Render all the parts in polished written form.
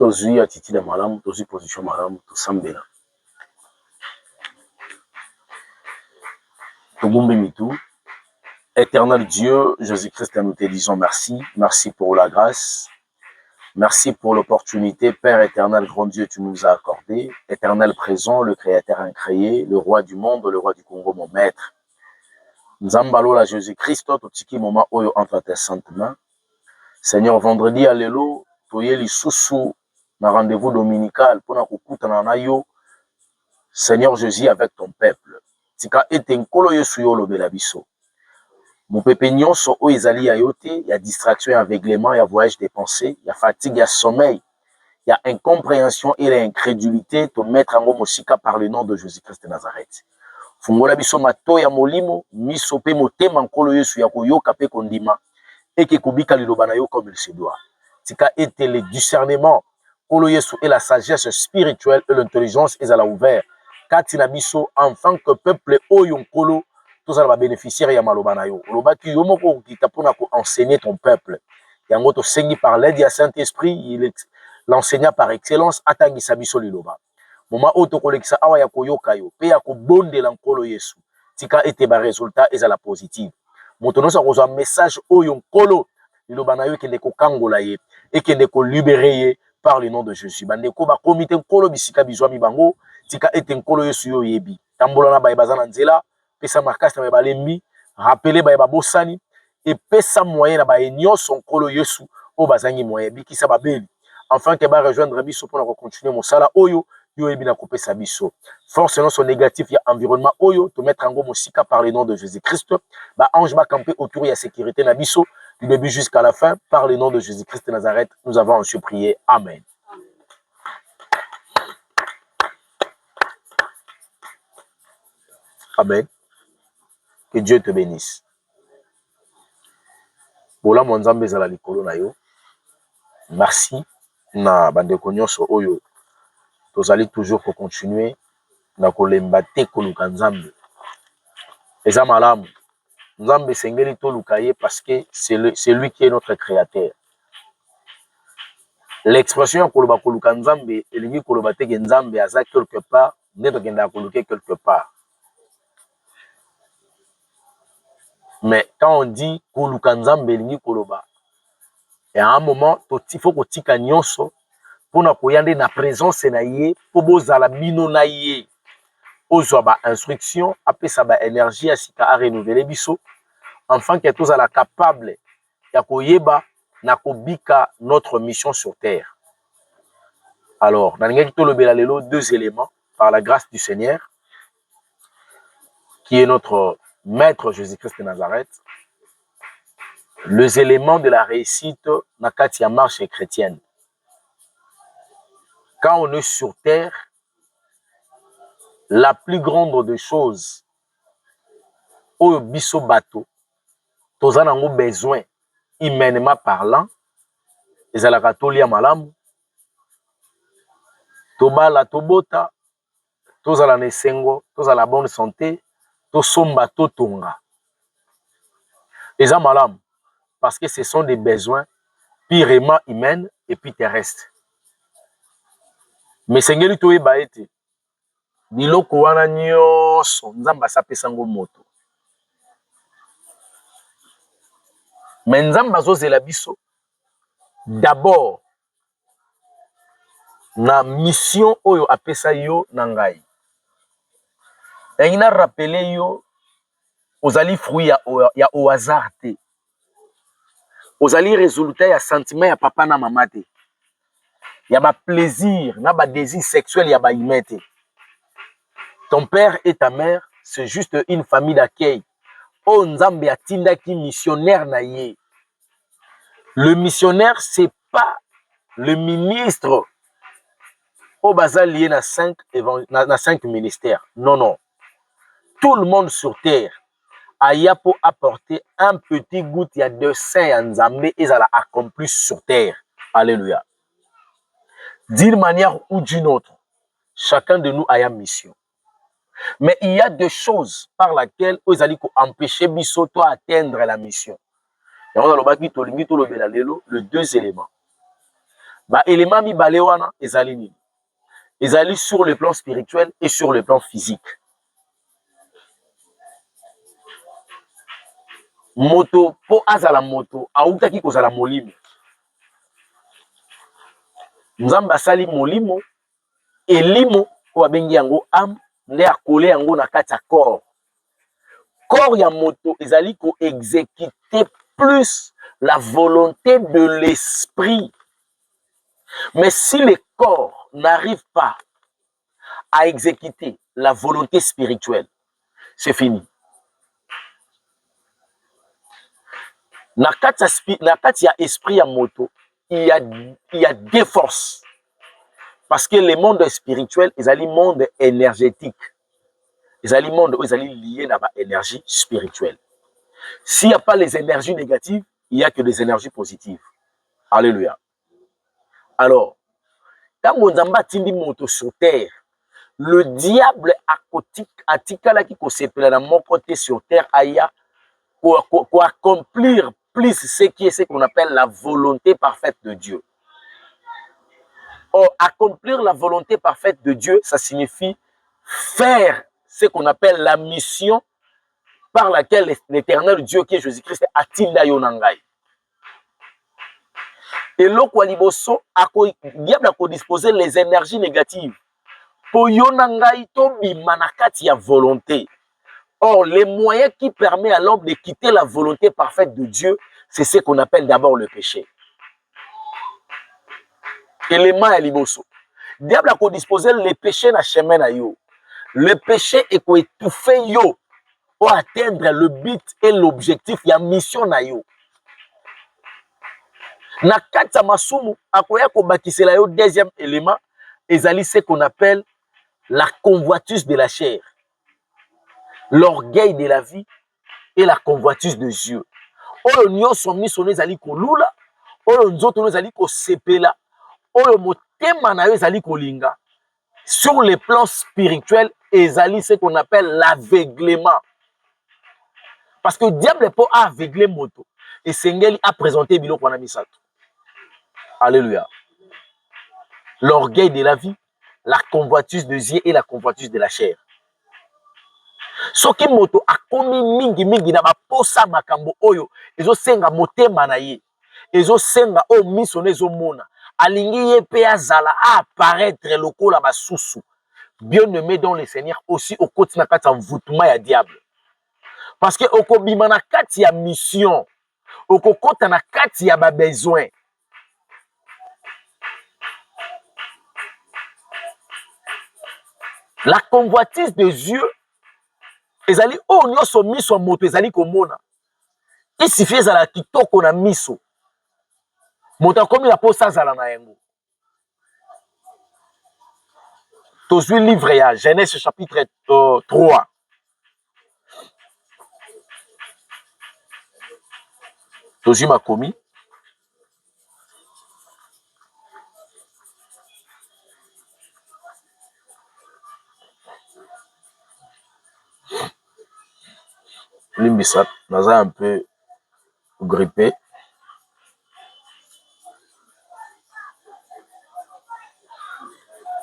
Tozui attitude de malam, tozui position malam, to sambela. Togumbe mitou. Éternel Dieu, Jésus-Christ, nous te disons merci. Merci pour la grâce. Merci pour l'opportunité, Père éternel, grand Dieu, tu nous as accordé. Éternel présent, le Créateur incréé, le roi du monde, le roi du Congo, mon maître. Nzambalo la Jésus-Christ, totiki moment oyo entre tes saintes mains. Seigneur, vendredi, allélo, toyeli sousou, na rendez-vous dominical, pour na kukutana na yo, Seigneur Jésus, avec ton peuple. Tika ete nkolo yesu yo lobela biso. Mon pépé nyonso o ezali ya yote, il y a distraction, il y a aveuglement, il y a voyage des pensées, il y a fatigue, il y a sommeil, il y a incompréhension et l'incrédulité, te mettre en mosika par le nom de Jésus-Christ de Nazareth. Fungola biso mato ya molimo, miso pe motema nkolo yesu ya koyoka pe kondima, et que kubika liloba na yo comme il se doit. Tika ete le discernement, nkolo yesu et la sagesse spirituelle et l'intelligence ezala ouvert. Kati na biso, enfin que peuple oyo nkolo, tous les bénéficiaires ya maloba na yo. Loba ki yo moko kita pona ko enseigner ton peuple. Yango to sengi par l'aide du Saint-Esprit, il l'enseignant par excellence atangi sabiso liloba. Moma oto kolekisa awa ya koyoka yo, pe ya ko bondela nkolo Yesu. Tika ete ba résultat ezala positif. Moto no sa kozwa message oyo nkolo liloba na yo kende ko kangola ye et kende ko libérer ye par le nom de Jésus. Bande ko ba komite nkolo bisika bizwa mi bango, tika ete nkolo Yesu yo yebi. Tambola na ba bazana nzela. Pesa markas na balembi, rappeler ba bosani et pesa moyen na ba nyonso nkolo Yesu o bazangi moyen bikisa babeli. Enfin que ba rejoindre biso pour continuer mon sala oyo yo ebi na kopesa biso. Force non son négatif ya environnement oyo to mettre en go mosika par le nom de Jésus-Christ. Ba ange ba camper autour ya sécurité na biso du début jusqu'à la fin par le nom de Jésus-Christ de Nazareth. Nous avons ensuite prié. Amen. Amen. Que Dieu te bénisse. Bola monzambe zala likolo na yo. Merci na bandeko nyonso oyo tozali toujours pour continuer na kolemba te koluka nzambe. Eza malamu. Nzambe sengeli toluka ye parce que c'est lui qui est notre créateur. L'expression koloba koluka nzambe elingi koloba te ke nzambe aza quelque part, ndeto kenda koluka quelque part. Mais quand on dit koluka nzambe elingi koloba, et à un moment, il faut que tika nyonso pour na koyande na présence na ye, pour bozala bino na ye. Ozwa ba instruction, apesa ba énergie asika a renouveler biso, enfin que tous ala capable ya koyeba na kobika notre mission sur terre. Alors, na ngeki tolobela lelo deux éléments par la grâce du Seigneur qui est notre maître Jésus-Christ de Nazareth. Les éléments de la réussite na kati ya marche chrétienne. Quand on est sur terre, la plus grande des choses, au biso bateau, tous en ont besoin, humainement parlant, les alakatolia malamu, tobala tobota, tous à la nesengo, tous à la bonne santé, tous somba totonga. Les malamu, parce que ce sont des besoins purement humains et puis terrestres. Mais sengeli toye baete, biloko wana nyonso, nzamba sapesango moto. Mais nzamba zozela biso, d'abord, na mission oyo apesa yo na ngai. Ina rappelé yo, ozali fruit ya au hasard te. Ozali résultat ya sentiment ya papa na mama te. Ya ba plaisir, na ba désir sexuel ya ba humain te. Ton père et ta mère, c'est juste une famille d'accueil. Oh nzambe atinda ki missionnaire na ye. Le missionnaire, c'est pas le ministre au bazal lié na 5 ministères. Non, non. Tout le monde sur terre a ya pour apporter un petit goutte ya de saint en nzambe et ça l'a accompli sur terre. Alléluia. D'une manière ou d'une autre, chacun de nous a une mission. Mais il y a des choses par lesquelles vous allez empêcher Bissoto à atteindre la mission. Et on a le deux éléments. Ba élément mibale wana ezali nini? Ezali sur le plan spirituel et sur le plan physique. Moto po azala moto autaki kozala molimo. Nzambe asali molimo elimo ko babengi yango âme nde akole yango na kati ya corps. Corps ya moto ezali ko exécuter plus la volonté de l'esprit. Mais si le corps n'arrive pas à exécuter la volonté spirituelle, c'est fini. Na kati ya esprit ya moto, il y a deux forces. Parce que le monde spirituel, ils ont un monde énergétique. Ils ont un monde où ils sont liés à l'énergie spirituelle. S'il n'y a pas les énergies négatives, il n'y a que des énergies positives. Alléluia. Alors, quand on a tindi moto sur terre, le diable a tikala qui s'appelle dans mon côté sur terre, aya, pour accomplir plus ce qu'on appelle la volonté parfaite de Dieu. Or, accomplir la volonté parfaite de Dieu, ça signifie faire ce qu'on appelle la mission par laquelle l'éternel Dieu qui est Jésus-Christ a tinda yonangai. Et l'autre liboso, diable a disposer les énergies négatives pour yonangai to bimanakati ya volonté. Or, les moyens qui permettent à l'homme de quitter la volonté parfaite de Dieu, c'est ce qu'on appelle d'abord le péché. Élément à liboso. Diable a disposer les péchés na chemin na yo. Le péché est pour étouffer yo pour atteindre le but et l'objectif ya mission na yo. Na kata masumu akoya ko bakisela yo deuxième élément ezali ce qu'on appelle la convoitise de la chair. L'orgueil de la vie et la convoitise de Dieu. Oyo nyonso miso ezali kolula, oyo nzoto ezali ko sepela, oyo motema na yo ezali kolinga. Sur le plan spirituel, ezali ce qu'on appelle l'aveuglement. Parce que le diable peut aveugler moto. Et Sengeli a présenté biloko wana misato. Alléluia. L'orgueil de la vie, la convoitise de Dieu et la convoitise de la chair. Soki moto akomi mingi na baposa makambo oyo ezo senga motema na ye. Ezo senga o miso nezo mona. Alingi ye pe azala a apparaître lokola basusu. Bien-aimé dans le Seigneur aussi au côté na kati envoûtement ya diable. Parce que okobima na kati ya mission, okokota na kati ya ba besoin. La convoitise de Dieu ezali o nyonso miso moto ezali komona. Il suffit ezala kitoko na miso. Moto akomi la posa azala na yango. Tozwi livre ya Genèse chapitre 3. Tozwi makomi. Limbisa, naza un peu grippé.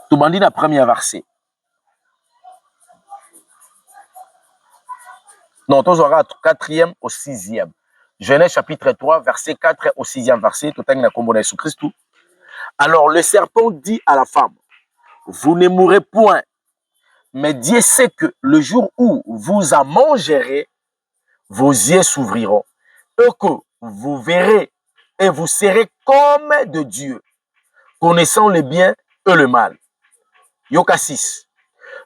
Tobandi na premier verset. Non, on aura 4e au 6e. Genèse chapitre 3, verset 4 au 6e verset. Alors le serpent dit à la femme, vous ne mourrez point, mais Dieu sait que le jour où vous en mangerez, vos yeux s'ouvriront, et que vous verrez et vous serez comme de Dieu, connaissant le bien et le mal. Yoka 6.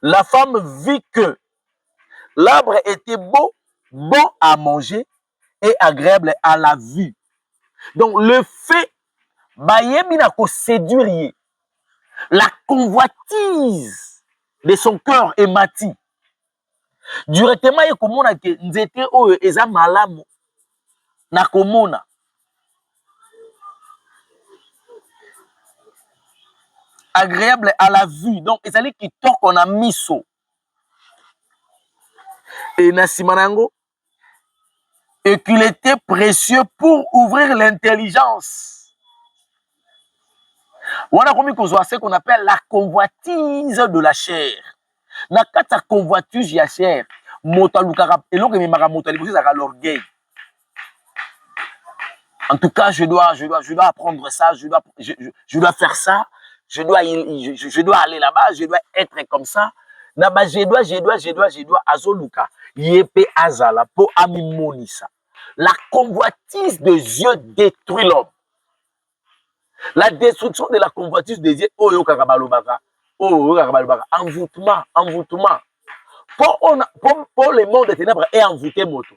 La femme vit que l'arbre était beau, bon à manger et agréable à la vue. Donc le fait, séduire, la convoitise de son cœur est mati. Directement, il komona ke nzete oyo eza malamu na komona. Agréable à la vue. Donc, ezali kitoko na miso. Et na simanango, et qu'il était précieux pour ouvrir l'intelligence. On a commis ce qu'on appelle la convoitise de la chair. Na kata convoitise ya chair, motalukara eloko memaka moto liboso ezaka l'orgueil. En tout cas, je dois apprendre ça, je dois faire ça, je dois aller là-bas, je dois être comme ça. Naba je dois azoluka yepe azala po amimonisa. La convoitise des yeux détruit l'homme. La destruction de la convoitise des yeux, oyo kakabalobaka, envoûtement. Pour le monde des ténèbres est envoûté moto.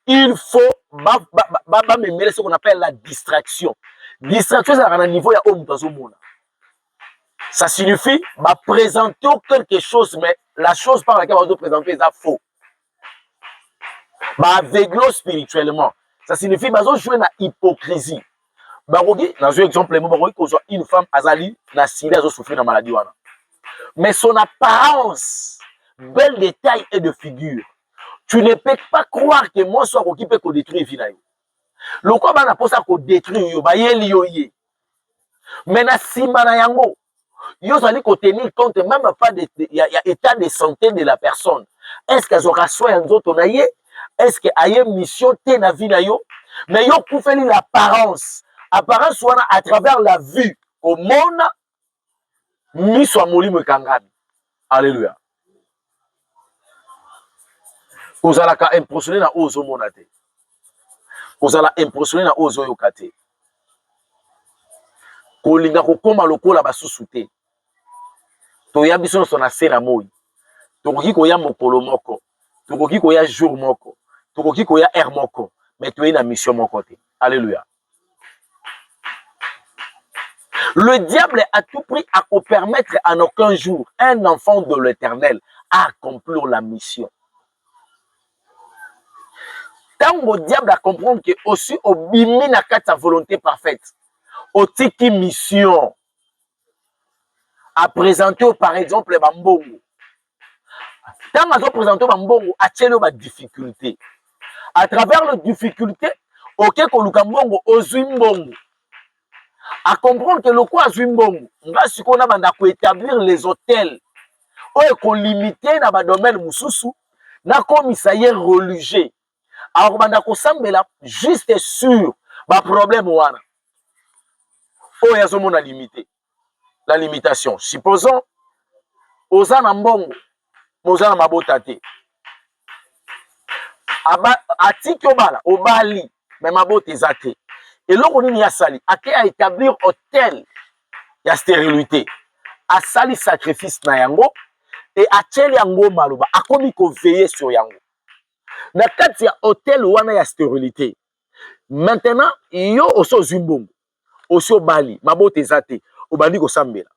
Il faut mêler ce qu'on appelle la distraction. Distraction, c'est à niveau il y a homme. Ça signifie présenter quelque chose, mais la chose par laquelle on doit présenter est faux. Aveugler spirituellement. Ça signifie jouer dans hypocrisie. Dans un exemple, une femme azali na sida zo souffrir de maladie wana. Mais son apparence, bel détail et de figure. Tu ne peux pas croire que moi soit qui peut détruire vie na yo. Le quoi bana posa ko détruire yo ba yeli yo ye. Mais na sima na yango yo zali ko tenir compte même pas de état de santé de la personne. Est-ce que aura soin nzoto na ye? Est-ce que aye mission te na vie na yo? Mais yo koufeli l'apparence. Apparence wana à travers la vue au monde miso amolimo kangami. Alléluia. Kozalaka impressionné na ozo monate. Kozala impressionné na ozo yokate. Kolinga kokoma lokola basusu te. Toya biso so na sera moi. Tokoki koya mokolo moko. Tokoki koya jour moko. Tokoki koya heure moko. Mais tu es na mission moko te. Alléluia. Le diable a tout pris à permettre en aucun jour un enfant de l'Éternel à accomplir la mission. Tant que le diable a compris que aussi au bimi na sa volonté parfaite, au tiki mission à présenter par exemple Bambongo. Tant que présenter Bambongo, à tchélo ba difficulté. À travers les difficultés, ok ko lukambongo ozuimbongo. À comprendre que le quoi Zwimbongo, on a établir les hôtels, on limiter dans le domaine mususu, na commissaire religieux. Alors on a juste sur le problème wana. Oh ya zomo na limité. La limitation. Supposons oza na mbongo, oza na mabotate. Atiki obala, obali, mais mabote zate. Et là, on a sali, à établir hôtel, il y a stérilité, à sali sacrifice na yango, et à tchel yango maluba, à comme il veiller sur yango. Na kati ya hôtel wana ya stérilité. Maintenant, yo oso zumbongo, oso bali, mabote zate, obandi ko sambela.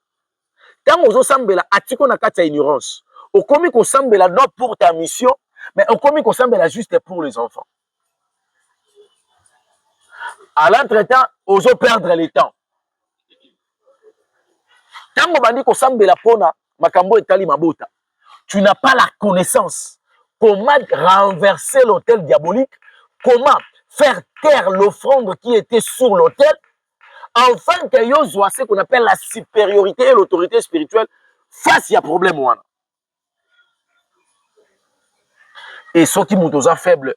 Tant oso sambela, atiko na kati ya ignorance. Okomi ko sambela non pour ta mission, mais okomi ko sambela juste pour les enfants. À l'entretemps, oso perdre le temps. Tango bandi ko sambela pona makambo etali mabota. Tu n'as pas la connaissance. Comment renverser l'autel diabolique? Comment faire taire l'offrande qui était sur l'autel? Enfin que yo soit ce qu'on appelle la supériorité et l'autorité spirituelle face à problème wana. Et ceux qui sont faibles,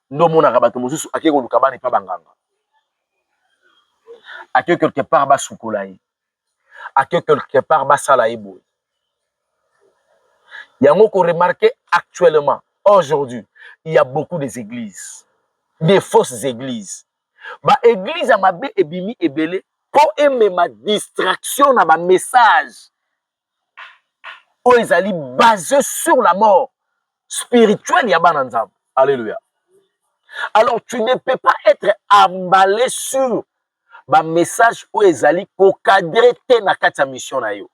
no mona rabato mosusu akeko lukabani pa banganga. À que quelque part bas soukolaï, à que quelque part bas salaïboui. Il y a qu'on remarqué actuellement, aujourd'hui, il y a beaucoup des églises, des fausses églises. Bah église à ma bé et bimi et belé pour aimer ma distraction à ma message. Où ils allaient basés sur la mort spirituelle ya bananzam. Alléluia. Alors tu ne peux pas être emballé sur ba message où ezali ko cadrer te na kati mission na yo.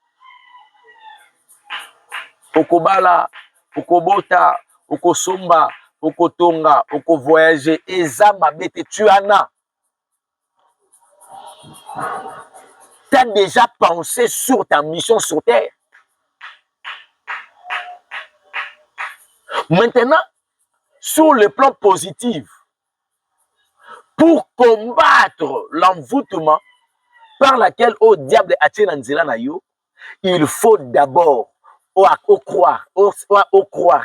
Okobala, okobota, okosomba, okotonga, okovoyager, eza mabete tu en as. Tu as déjà pensé sur ta mission sur terre. Maintenant, sur le plan positif, pour combattre l'envoûtement, par laquelle au diable attienne Nzela na yo, il faut d'abord croire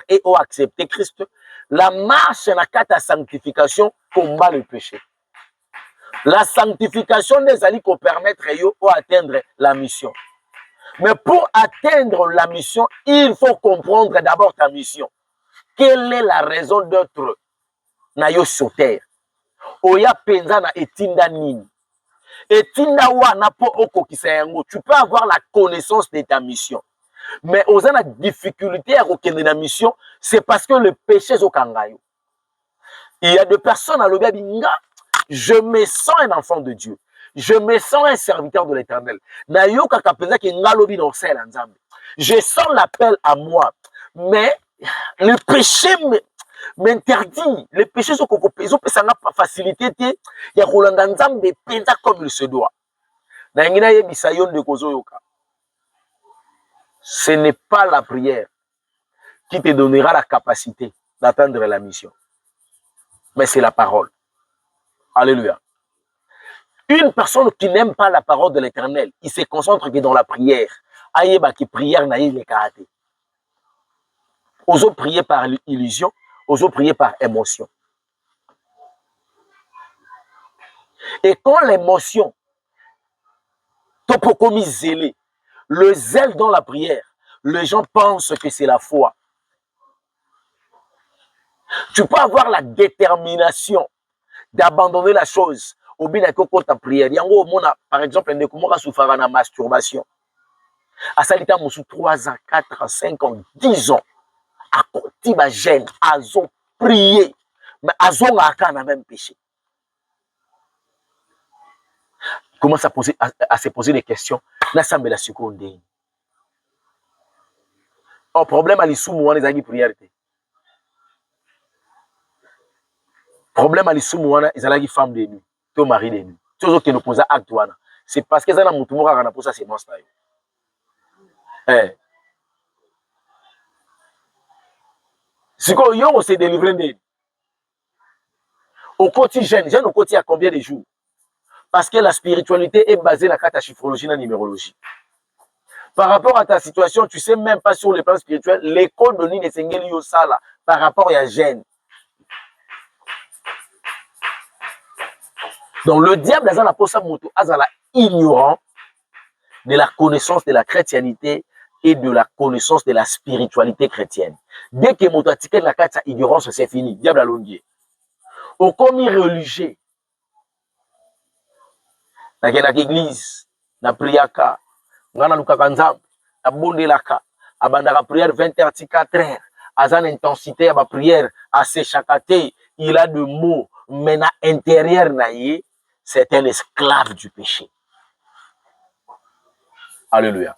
et accepter Christ. La marche na kata sanctification combat le péché. La sanctification des alliés pour permettre yo atteindre la mission. Mais pour atteindre la mission, il faut comprendre d'abord ta mission. Quelle est la raison d'être na yo sur terre? Oya penza na etinda nini? Etinda wana po okokisa yango. Tu peux avoir la connaissance de ta mission. Mais aux la difficulté à kokende na mission, c'est parce que le péché est au kangayo. Il y a des personnes à l'obéa, je me sens un enfant de Dieu. Je me sens un serviteur de l'Éternel. Je sens l'appel à moi. Mais le péché m'interdit. Le péché, ils ont pas facilité. Il y a comme il se doit. Ce n'est pas la prière qui te donnera la capacité d'atteindre la mission. Mais c'est la parole. Alléluia. Une personne qui n'aime pas la parole de l'Éternel, il se concentre que dans la prière. Aïeba qui prière n'a il karaté. Osons prier par illusion, osons prier par émotion. Et quand l'émotion, topokomi zélé, le zèle dans la prière, les gens pensent que c'est la foi. Tu peux avoir la détermination d'abandonner la chose au bin de ta prière. Par exemple, un découvert souffert de masturbation. À ça, il y a 3 ans, 4 ans, 5 ans, 10 ans. À côté de gêne, à ont prié, mais à ont un même péché. Commence à se poser des questions. L'assemblée la seconde. Un problème à l'issue, moi, les amis prières. Problème à l'issue, moi, ils ont femme de nuit, ton mari de nuit. Tout ce qui nous pose acte, c'est parce que ça n'a pas tout le monde pour ça, c'est monstre. Si on s'est délivré de au quotidien, jeune au quotidien, à combien de jours? Parce que la spiritualité est basée sur la chiffrologie et la numérologie. Par rapport à ta situation, tu ne sais même pas sur le plan spirituel, l'école de Nini Sengeli Yosala par rapport à Gênes. Donc le diable a ignorant de la connaissance de la chrétienté et de la connaissance de la spiritualité chrétienne. Dès que moto a tiqué la carte, ignorance, c'est fini. Diable a longué. Au commis religieux, dans l'église, dans la prière, dans la lukakanzam, dans la bondelaka, dans la prière 20h, 4h, à une intensité, à la prière, à s'échacater, il a de mots, mais à l'intérieur, c'est un esclave du péché. Alléluia.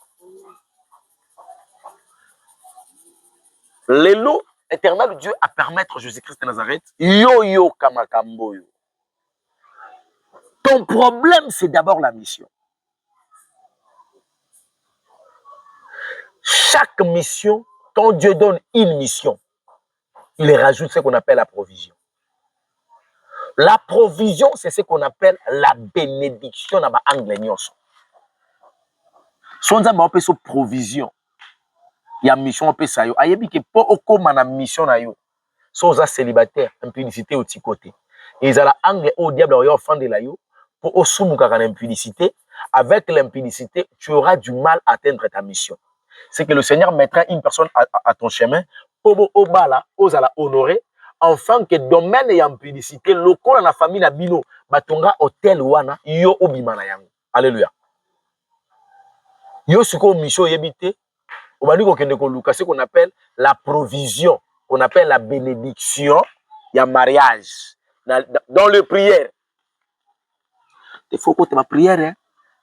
L'élo éternel de Dieu à permettre Jésus-Christ de Nazareth. Yo kamakambo yo. Ton problème, c'est d'abord la mission. Chaque mission, quand Dieu donne une mission, il rajoute ce qu'on appelle la provision. La provision, c'est ce qu'on appelle la bénédiction dans l'anglais. Si on a une provision, il y a une mission, il y a une mission, sans célibataire, impudicité au petit côté. Et ils ont l'angle au diable, il y a offert de la yo, pour osumuka l'impudicité. Avec l'impudicité, tu auras du mal à atteindre ta mission. C'est que le Seigneur mettra une personne à ton chemin pour honorer, enfin que domaine et impudicité, local dans la famille na bino, batonga hôtel wana, yo obimana yango. Alléluia. Yo suko mission yebite, obani ko kende ko luka, ce qu'on appelle la provision, qu'on appelle la bénédiction, il y a mariage dans le prière. Il faut que tu ma prière, hein.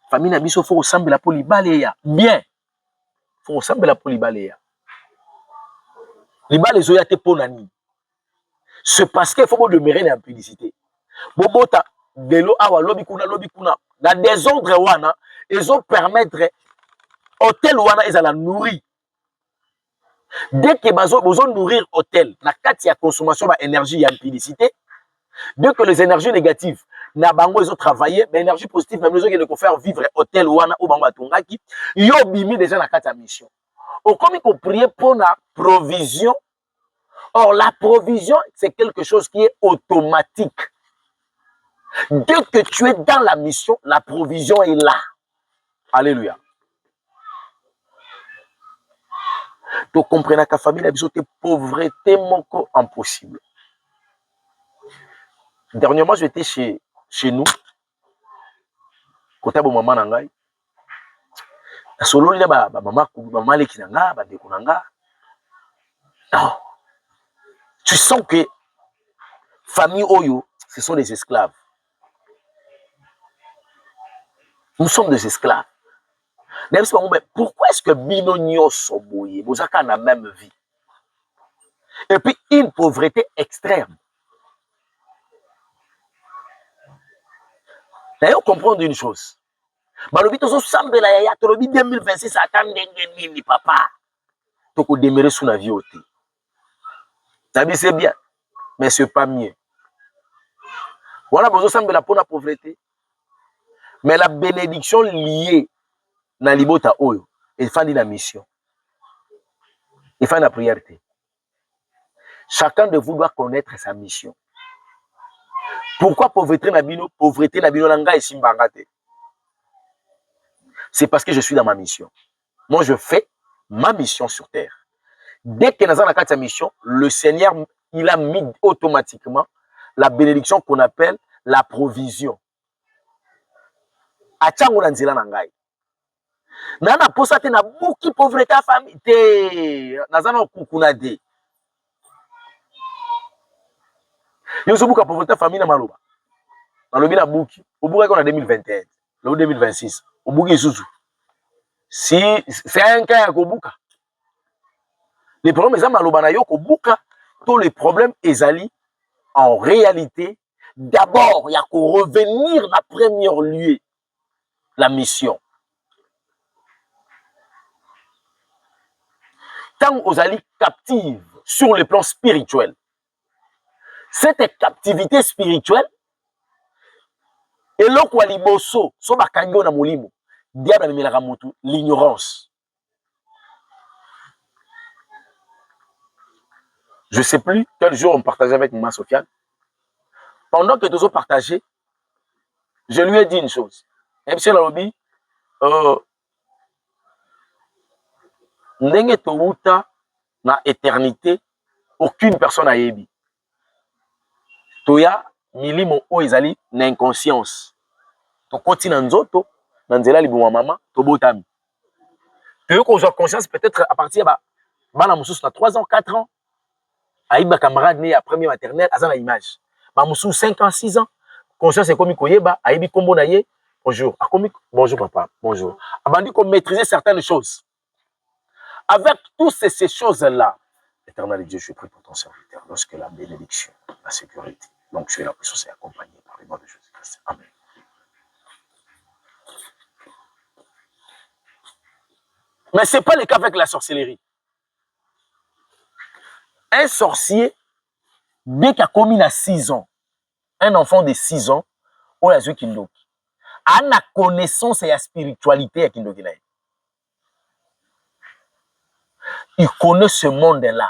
Famille na biso faut ressembler la polybaleya. Bien. Faut ressembler la polybaleya. Libale zoya te ponani. C'est parce qu'il faut demeurer dans l'impudicité. Bobota de l'eau awa lobi kuna. Dans des ordres wana, ils ont permettre hôtel wana ils la nourrir. Dès que ils ont nourrir hôtel, la carte y a consommation d'énergie et impudicité. Dès que les énergies négatives, na bango ils ont travaillé mais énergie positive même les gens qui de faire vivre hôtel wana ou bango atongaki yo bimi déjà na kati ya mission au comme qu'on prier pour la provision. Or la provision c'est quelque chose qui est automatique. Dès que tu es dans la mission, la provision est là. Alléluia. Tu comprends que la famille a besoin de pauvreté moko impossible. Dernièrement, j'étais chez nous. Côté de maman nangai. Solo là maman leki nanga, ba deko nanga. Non. Tu sens que famille Oyo, ce sont des esclaves. Nous sommes des esclaves. Pourquoi est-ce que Bino Nyonso Boye, vous avez la même vie? Et puis une pauvreté extrême. D'ailleurs, comprendre une chose. Malobi tozo sambela yaya tolobi 2026 attend ndenge nini papa. Toko demeurer sous la vie ôté. Ça dit c'est bien, mais c'est pas mieux. Voilà besoin sambela pour la pauvreté. Mais la bénédiction liée na libota oyo, il faut la mission. Il faut la prière. Chacun de vous doit connaître sa mission. Pourquoi pauvreté na bino nanga esimbangate? C'est parce que je suis dans ma mission. Moi, je fais ma mission sur terre. Dès que nous avons la mission, le Seigneur, il a mis automatiquement la bénédiction qu'on appelle la provision. Achango na nzela na ngai. Nana posa te na buki pauvreté famille te. Nazana kukuna de. Yo so buka pauvreté famille na maloba. Na lobi na buki. Obuka ko na 2021. Le 2026. Obuki isusu. Si c'est un cas à kobuka. Les problèmes sont maloba na yo kobuka. Tous les problèmes ezali en réalité d'abord il y a qu'au revenir la première lieu la mission. Tant aux alliés captives sur le plan spirituel, cette captivité spirituelle et l'okwa liboso so bakango na molimo diable amelaka mutu l'ignorance. Je sais plus quel jour on partageait avec Maman Sofiane. Pendant que nous avons partagé, je lui ai dit une chose. MC Lalobi, ndenge touta na éternité, aucune personne n'a ébi. Toya milimo o ezali na inconscience. To koti na nzoto, na nzela libuma mama, to botami. Toyo ko conscience peut-être à partir ba bana mususu na 3 ans, 4 ans. Aïba camarade né à premier maternelle, azana image. Ba mususu 5 ans, 6 ans. Conscience est comme koyeba, aïbi kombo na ye. Bonjour. Bonjour papa. Bonjour. Abandi qu'on maîtriser certaines choses. Avec toutes ces choses-là, Éternel Dieu, je prie pour ton serviteur, lorsque la bénédiction, la sécurité, donc je suis la puissance est accompagnée par le nom de Jésus-Christ. Amen. Mais ce n'est pas le cas avec la sorcellerie. Un sorcier, dès qu'il a commis à 6 ans, un enfant de 6 ans, on a vu qu'il a la connaissance et la spiritualité à Kindoki. Il connaît ce monde-là.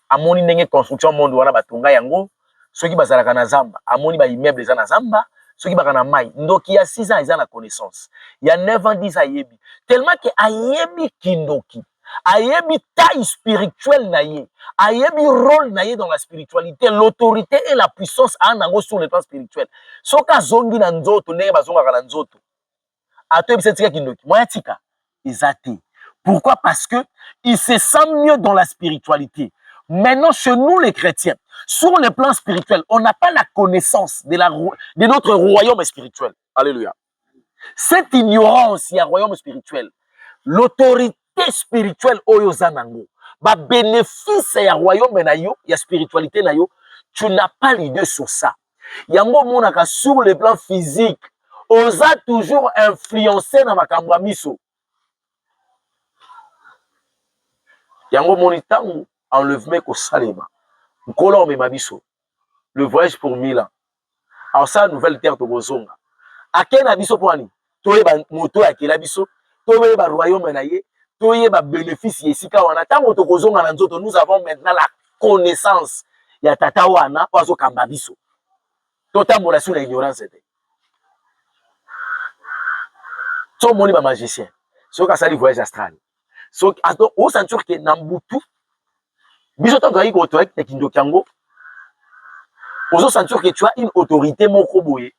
Amoni ndenge construction monde wana batonga yango, soki bazalaka na zamba, amoni ba immeuble eza na zamba, soki baka na mai. Ndoki ya 6 ans eza na connaissance. Il y a 9 ans 10 ayebi. Tellement que ayebi kindoki, ayebi taille spirituelle na ye, ayebi rôle na ye dans la spiritualité, l'autorité et la puissance a nango sur le plan spirituel. Soka zongi na nzoto ndenge bazonga na nzoto. Ato ebi setika kindoki, moya tika ezate. Pourquoi? Parce que il se sent mieux dans la spiritualité. Maintenant, chez nous les chrétiens, sur le plan spirituel, on n'a pas la connaissance de notre royaume spirituel. Alléluia. Cette ignorance, il y a un royaume spirituel. L'autorité spirituelle, oyo zanango. Ba bénéfice, il y a royaume nayo, il y a spiritualité nayo. Tu n'as pas l'idée sur ça. Yango monaka sur le plan physique, osa toujours influencé dans ma kambamiso. Yango monitango enlèvement ko salema. Nkolo me mabiso. Le voyage pour 1000 ans. Alors ça, nouvelle terre de Bozonga. À quel abisso pour ani? Toye ba moto à quel abisso? Toye ba royaume naye? Toye ba bénéfice ici quand on attend moto Bozonga na nzoto. Nous avons maintenant la connaissance. Ya tata wana wazo kamba biso. Tota mbola sur l'ignorance était. So moni ba magicien. So ka sali voyage astral. So ato o sentir que nambutu. Biso to doyi ko to ek tekindo kango. Ozo sentir que tu as une autorité moko boye.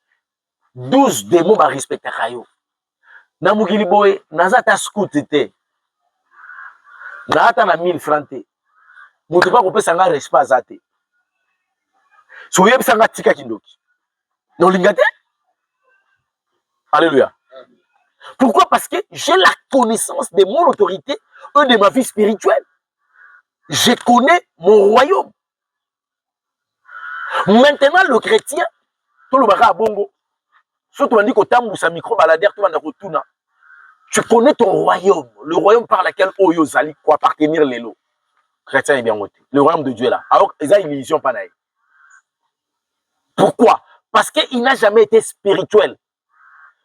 12 démons va respecter kayo. Na mukili boye naza ta scout te. Na ata na 1000 francs te. Mutu pa ko pesa nga respect azate. So yebisa nga tika kindoki. Non lingate? Alléluia. Pourquoi? Parce que j'ai la connaissance de mon autorité et de ma vie spirituelle. Je connais mon royaume. Maintenant, le chrétien, tout le baka bongo, surtout on dit que tu as micro baladère, tu connais ton royaume, le royaume par lequel Oyo Zali quoi appartenir les lots. Chrétien est bien voté. Le royaume de Dieu est là. Alors, ils ont une illusion pas naïve. Pourquoi? Parce qu'il n'a jamais été spirituel.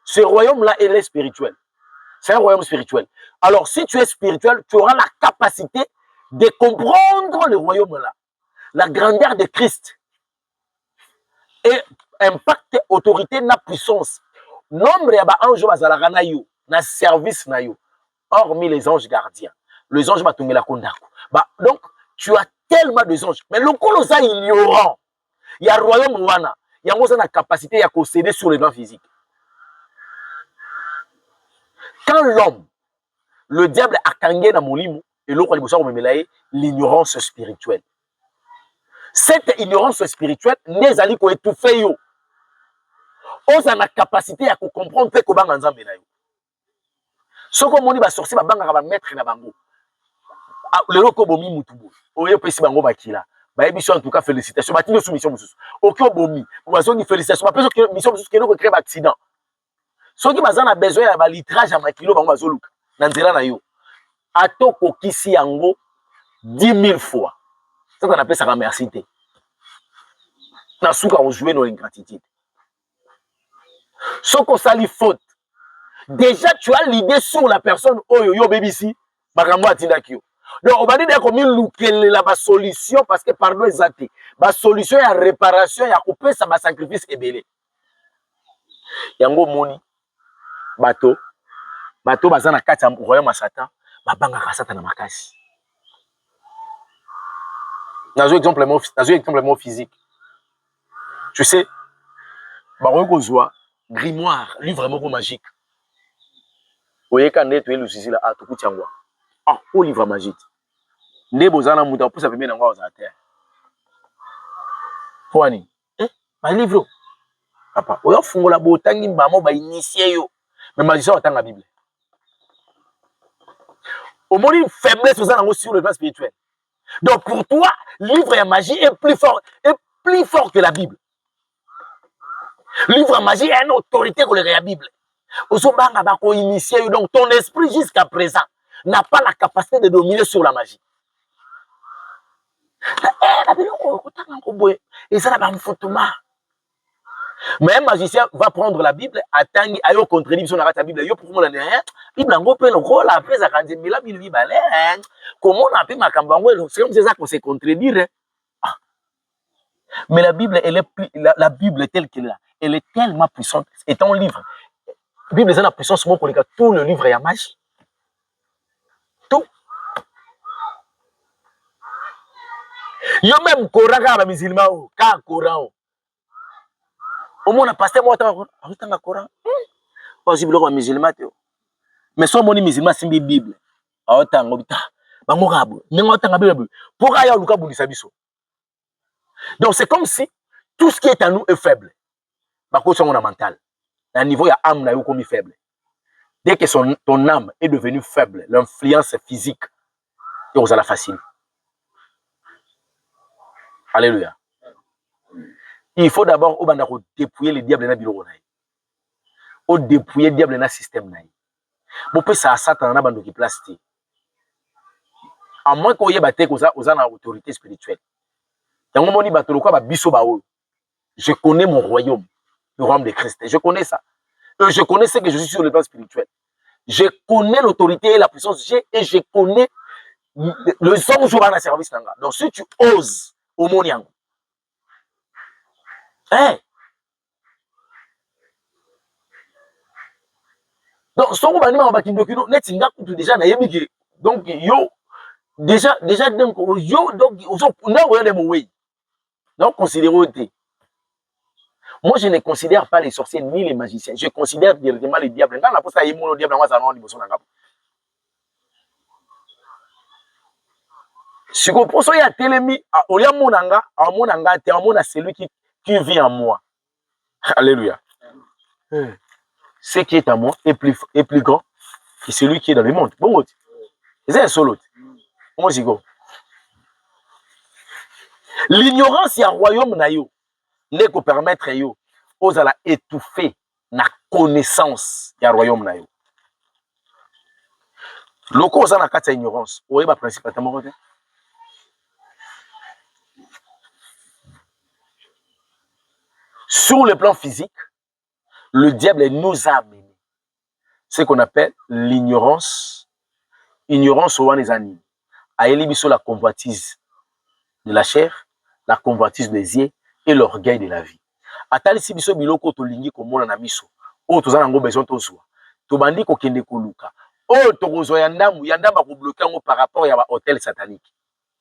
Ce royaume-là, il est spirituel. C'est un royaume spirituel. Alors, si tu es spirituel, tu auras la capacité de comprendre le royaume-là. La grandeur de Christ. Et impact, autorité, na puissance. Nombre ya ba ange bazalaka na yo, na service na yo. Hormis les anges gardiens. Les anges batungela kondako. Donc, tu as tellement de anges. Mais le colossa ignorant. Il y a royaume wana. Il y a une capacité à posséder sur les plans physiques. Quand l'homme, le diable a kangé dans mon limo, et l'autre l'ignorance spirituelle. Cette ignorance spirituelle n'est allée qu'à étouffer yo. On a la capacité à comprendre que comment on a yo. Ce qu'on m'a dit, bah sorcier, bah banga va mettre na bango. Le loko bomi mutubu. Oye pesi bango bakila. Bah émission en tout cas félicitations. Bah tino soumission mususu. Aucun bomi. Bah zone félicitations. Bah personne que mission mususu qui nous crée accident. Ceux qui bazana besoin ya ba litrage à makilo bango bazoluka. Na nzela na yo. Atoko kisi yango 10 000 fois. Ça qu'on appelle ça remercier. Na souka on jouer dans l'ingratitude. Ce qu'on sali faute. Déjà tu as l'idée sur la personne oyo yo baby si makambo atindakio. Donc on va dire comme il la solution parce que pardon exacté. Ba solution ya réparation ya couper ça ba sacrifice ebelé. Yango moni bato bazana kati ya royaume Satan babanga ka Satan na makasi. Dans un exemple physique. Tu sais, barokozwa grimoire, livre moko magique. Oyeka ndeto elusisi la atukuchangwa. Ah, au livre magique. Ndebo zana muta pour ça pemena ngwa za terre. Kwani? Ba livre. Papa, oyo fungola botangi mbamo ba initier yo. Mais magicien otanga Bible. Au moins une faiblesse sur le plan spirituel. Donc pour toi, livre et magie est plus fort que la Bible. Livre et magie a une autorité que la Bible. Donc ton esprit jusqu'à présent n'a pas la capacité de dominer sur la magie. Mais un magicien va prendre la Bible, attendre, ayo contredire son arrêt la Bible. Yo pour moi la Bible en gros le rôle après ça quand mais la Bible comment on appelle makambango c'est comme ça qu'on se contredire. Mais la Bible elle est la Bible telle qu'elle est là, elle est tellement puissante. Et ton livre, la Bible c'est la puissance pour que tout le livre est à magie. Tout. Yo même Coran ka ba musulman ka Coran. Au moins, on a pasteur, moi, on a Coran. Pas si vous musulman, mais soit mon musulman, c'est une Bible. Donc, c'est comme si tout ce qui est à nous est faible. Par contre, on a mental. À niveau, il y a âme, il y a comme faible. Dès que ton âme est devenue faible, l'influence physique, et vous allez facile. Alléluia. Il faut d'abord dépouiller le diable dans le bureau. Au dépouiller le diable dans le système. Bon, peut ça Satan dans le place. À moins qu'on y ait battu aux autorités spirituelles. Je connais mon royaume. du royaume de Christ. Je connais ça. Je connais ce que je suis sur le plan spirituel. Je connais l'autorité et la puissance que j'ai et je connais le son jour à la service. Donc si tu oses au monde, hein? Donc son groupe anima va kindokino net singa kutu déjà na yebiki. Donc yo déjà donc yo donc na oyele mo way. Donc considérez. Moi, je ne considère pas les sorciers ni les magiciens. Je considère directement les diables. Quand on a posé le diable, on va s'en si vous posez à Télémi, au lieu de celui qui vit en moi. Alléluia. Ce qui est en moi est plus grand que celui qui est dans le monde. Bon, c'est un seul autre. Moi, je go. L'ignorance, il y a un royaume naïo. N'est que permettre yo aux à étouffer la connaissance du royaume naïo. Loko aux à la carte ignorance. Où est ma principale témoin? Sur le plan physique, le diable nous a amené ce qu'on appelle l'ignorance. Ignorance au les animes. A éliminer sur la convoitise de la chair, la convoitise des yeux et l'orgueil de la vie. Atali si biso biloko to lingi ko mona na miso. O to zana ngo besoin to zwa. To bandi ko kende ko luka. O to gozo ya ndamu ko bloquer ngo par rapport ya ba hôtel satanique.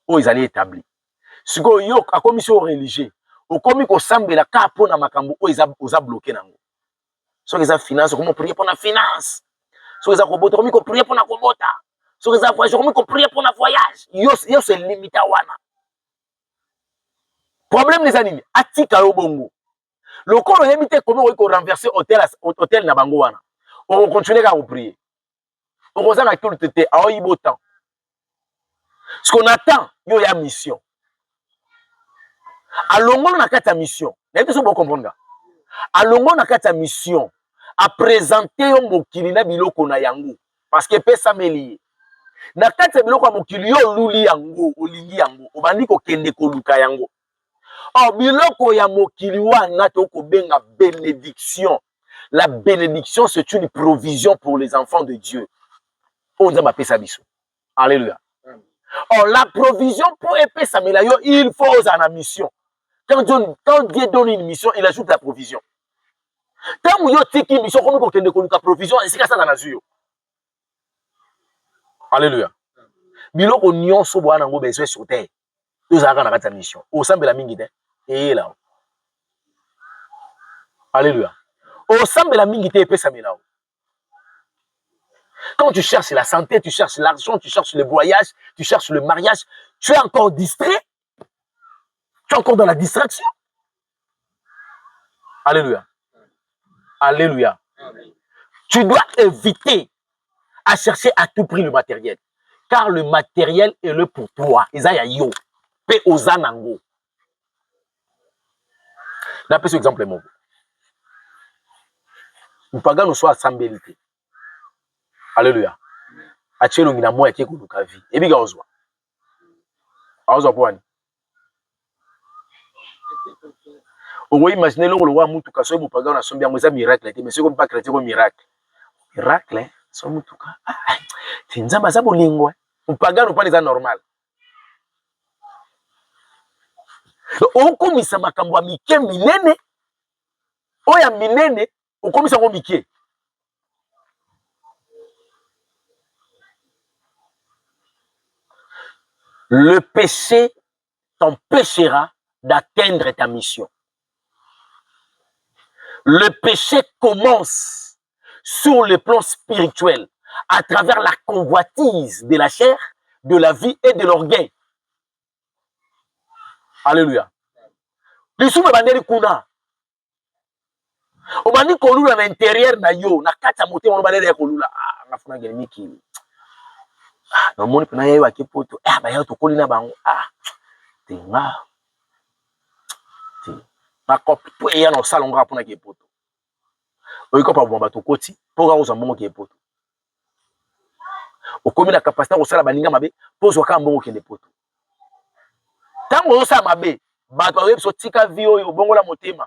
O ils allaient établi. Siko yo a commission religieux. O komi ko sambela ka pona makambo o iza bloquer nango. So les finance comment prier pour la finance. So les akobota komi ko prier pour na kobota. So les voyage komi ko prier pour na voyage. Yo c'est limité wana. Problème les animes atika yo bongo. Le corps est limité comment on peut renverser hôtel na bango wana. On va continuer à prier. On va faire tout le temps à y temps. Ce qu'on attend, il y a une mission. À longo na kata mission. N'est-ce pas comprendre? À longo na kata mission à présenter au mokili na biloko na yango parce que pesa meli. Na kata biloko mokili yo luli yango, olingi yango, obandi ko kende ko luka yango. Or, biloko ya mokili wana to ko benga bénédiction. La bénédiction, c'est une provision pour les enfants de Dieu. On dit ma pesa biso. Alléluia. Or, la provision pour épée Samelayo, il faut aux en mission. Quand Dieu donne une mission, il ajoute la provision. Tant que tu as une mission, comme tu as une provision, c'est ça dans la vie. Alléluia. Biloko nyonso bwana ngo besoin sur terre. Nous avons la mission. Au sein de la mingite. Et là. Alléluia. Au sein de la mingite, épée Samelayo. Quand tu cherches la santé, tu cherches l'argent, tu cherches le voyage, tu cherches le mariage, tu es encore distrait. Tu es encore dans la distraction. Alléluia. Alléluia. Tu dois éviter à chercher à tout prix le matériel. Car le matériel est le pour toi. Isaiah yo. Pe ozanango. D'après ce exemple, mon. Nous pagano soit sambelité. Alléluia. Achelo ngina moya ke kuluka vie. Ebiga ozwa. Ozwa kwani. On imaginer le roi mutuka so mupaga na sombi yango eza miracle te mais c'est comme pas chrétien comme miracle. Miracle so mutuka. Tinzamba za bolingo. Mupaga no pas normal. Okomisa makambo ya mike minene. Oya minene okomisa ngo mike. Le péché t'empêchera d'atteindre ta mission. Le péché commence sur le plan spirituel à travers la convoitise de la chair, de la vie et de l'orgueil. Alléluia. Lisuma bandeli kuna. Obandi kolula na intérieur na yo, na kata motema no bandeli kolula. Ah, ngafuna ngeli miki. Ah, no moni pena yewa kepoto. Ah, ba yo to kolina bango. Ah. Tinga. Ma kopo ya no salonga pona kepoto. Oiko pa bomba to koti, poga oza mbongo kepoto. Okomi na capacité ko sala baninga mabe, pozo ka mbongo kende poto. Tango osa mabe, bato ba so tika vi oyo bongo la motema.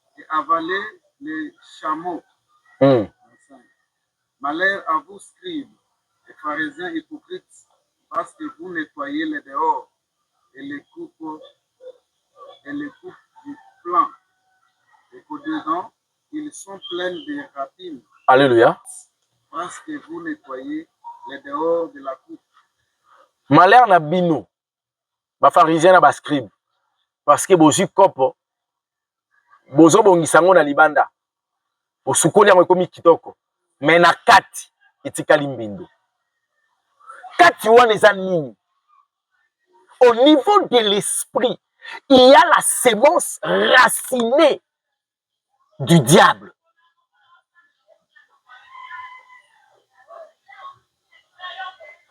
avalez les chameaux. Mm. Malheur à vous, scribes et pharisiens hypocrites, parce que vous nettoyez les dehors et les coupes du flanc, et qu'au-dedans, ils sont pleins de rapines. Alléluia. Parce que vous nettoyez les dehors de la coupe. Malheur na bino, ba pharisien na ba scribe, parce que bozu kopo, bozo bongisango na libanda, bosukoli yango ekomi kitoko, mais na kati etikali mbindo. Kati wana eza nini? Au niveau de l'esprit, il y a la sémence racinée du diable.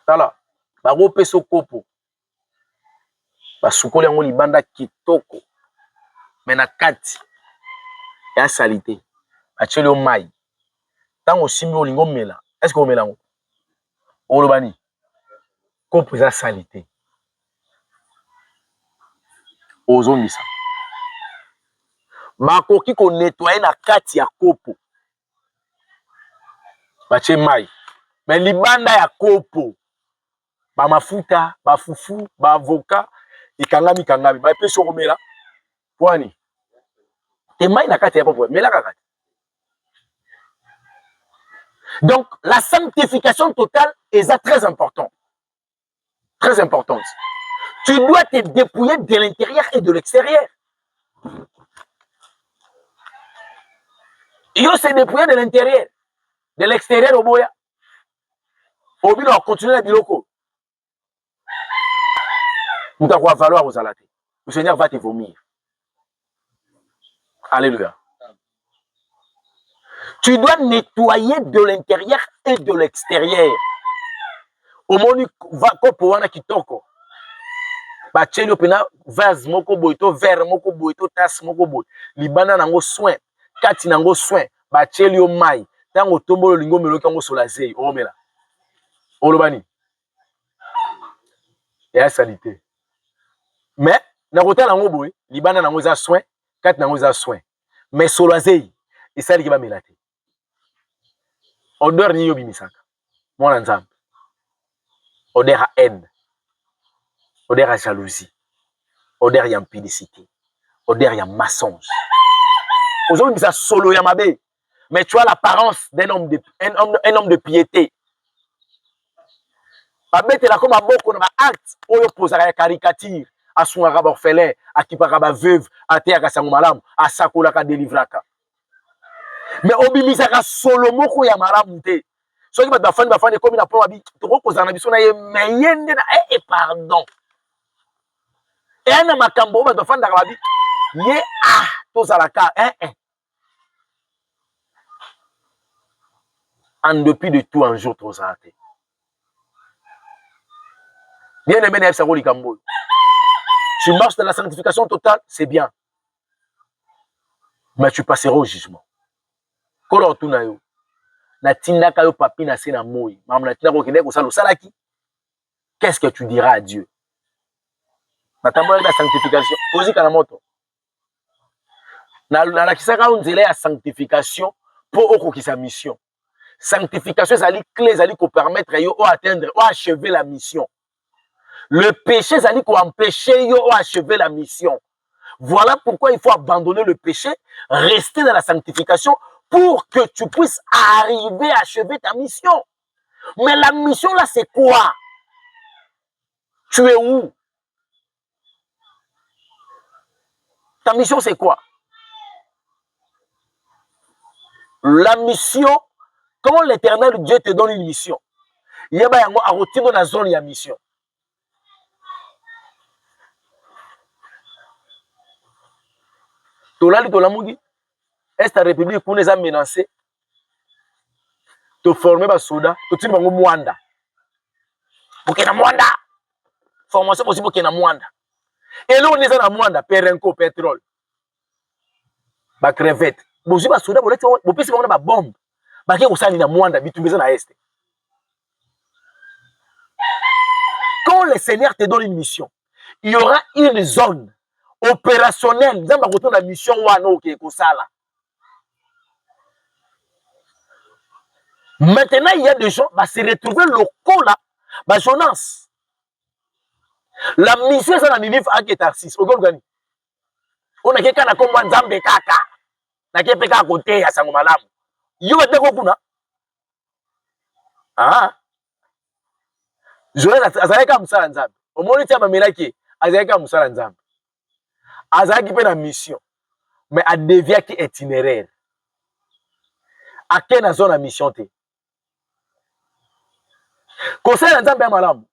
Tala, bango peso kopo, basukoli yango libanda kitoko, mais na kati ya salité. Bacheli o mai. Tango simbi olingo mela. Est-ce que o mela ngo? Olobani. Kopo eza salité. Ozongisa. Bakoki ko nettoyer na kati ya kopo. Bache mai. Mais libanda ya kopo. Ba mafuta, ba fufu, ba avocat, ikangami. Ba peso komela. Pwani. Te mai na kati ya kopo. Mela kaka. Donc, la sanctification totale est très importante. Très importante. Tu dois te dépouiller de l'intérieur et de l'extérieur. Yo se dépouiller de l'intérieur. De l'extérieur au boya. Au bout, on continue à biloko. Nous devons valoir aux alatés. Le Seigneur va te vomir. Alléluia. Tu dois nettoyer de l'intérieur et de l'extérieur. Au moment où va kopoana kitoko. Ba chelio pena vase moko boito, verre moko boito, tasse moko boito. Libana nango soin, kati nango soin, ba chelio mai. Tango tombolo lingo meloki yango solazei, omela. Olobani. Et à salité. Mais na kota nango boy, libana nango za soin, kati nango za soin. Mais solazei, esali ki ba melate. Odeur ni yobi misaka. Mwana nzambe. Odeur à haine. Odeur à jalousie. Odeur à impudicité. Odeur à mensonge. Aujourd'hui, ça solo yamabe. Mais tu as l'apparence d'un homme de piété. Babete la comme aboko na acte oyo posaka ya caricature asungaka orphelin akipaka ba veuve ateyaka sango malamu asakolaka délivraka. Mais obimisaka solo moko ya malamu te. Soki bato bafandi komi na poma bi tokokozala na biso na ye meyende na pardon. Et na makambo bato bafandaka babi ye tozalaka en dépit de tout un jour tozala te. Bien aimé, tu marches dans la sanctification totale, c'est bien. Mais tu passeras au jugement. Qu'est-ce que tu diras à Dieu? La sanctification. La sanctification pour sa mission. Sanctification, c'est la clé qui permettre d'atteindre, d'achever la mission. Le péché, ça dit qu'on empêcher yo achever la mission. Voilà pourquoi il faut abandonner le péché, rester dans la sanctification pour que tu puisses arriver à achever ta mission. Mais la mission là, c'est quoi? Tu es où? Ta mission, c'est quoi? La mission, quand l'Éternel Dieu te donne une mission, il y a un routine dans la zone de la mission. Tolali tolamugi, est la République pour les a menacés, te former bas soda, te tire bango Mwanda. Pour qu'il y ait Mwanda, formation possible pour qu'il y ait Mwanda. Et là on est dans Mwanda, perenco, pétrole, ba crevette. Bozi bas soda, bo pesi bango na ba bombe, ba ki osali na Mwanda, bitumeza na est. Quand le Seigneur te donne une mission, il y aura une zone opérationnelle. Nous avons la mission wano qui est kosala. Maintenant, il y a des gens qui se retrouver locaux là, Jonas. La mission c'est la Ninive à Tarsis. On a quelqu'un comme Nzambe Kaka. Na quelqu'un à côté à Sango Malamu. Yo ete kuna. Ah. Jonas azaleka musala Nzambe. Omoni tia mamelaki azaleka musala Nzambe. Azalaki pe na mission. Mais a déviaki itinéraire. A quelle zone a mission te? Conseil Nzambe malamu.